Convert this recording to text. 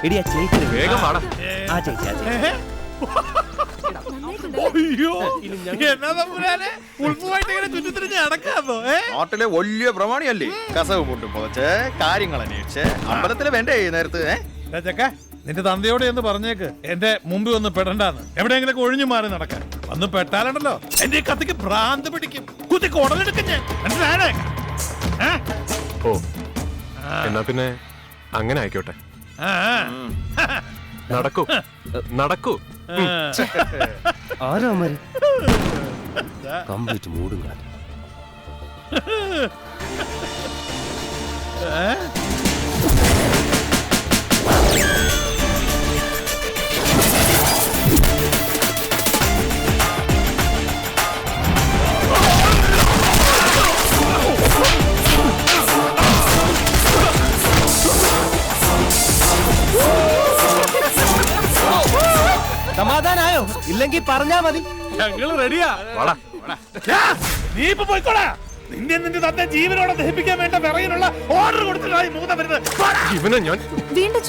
എടി ആ ചേച്ചി വേഗം വാടാ. ആ ചേച്ചി അയ്യോ എന്നാ തമ്പുരാനെ ഉൾപ്പുമായിട്ട് ഇങ്ങനെ ചുറ്റിത്തിരിഞ്ഞ് നടക്കാന്നോ? നാട്ടിലെ വലിയ പ്രമാണിയല്ലേ, കസവ് പൊട്ടും പുതച്ച് കാര്യങ്ങൾ അന്വേഷിച്ച് അമ്പലത്തിലെ വേണ്ടേ നേരത്ത്. ചക്ക നിന്റെ തന്തയോട് എന്ന് പറഞ്ഞേക്ക് എന്റെ മുമ്പിൽ ഒന്ന് പെടണ്ടാന്ന്. എവിടെയെങ്കിലും ഒഴിഞ്ഞു മാറി നടക്കാൻ വന്ന് പെട്ടാലുണ്ടല്ലോ എന്റെ ഈ കത്തിക്ക് ഭ്രാന്ത് പിടിക്കും, കുത്തി കുടലെടുക്കും ഞാൻ. മനസ്സിലായേ? ഓ എന്നാ പിന്നെ അങ്ങനെ ആയിക്കോട്ടെ. നടക്കൂ നടക്കൂ. ആരാ മാറി കംപ്ലീറ്റ് മൂടും കാലം. സമാധാനായോ? ഇല്ലെങ്കിൽ പറഞ്ഞാ മതി, ഞങ്ങൾ റെഡിയാ. നീ ഇപ്പൊ പോയിക്കോടാ. നിന്റെ തന്റെ ജീവനോടെ ദഹിപ്പിക്കാൻ വേണ്ട വിറകിനുള്ള ഓർഡർ കൊടുത്തിട്ടായി മൂത വരുന്നത്. ഇവനെ ഞാൻ വീണ്ടും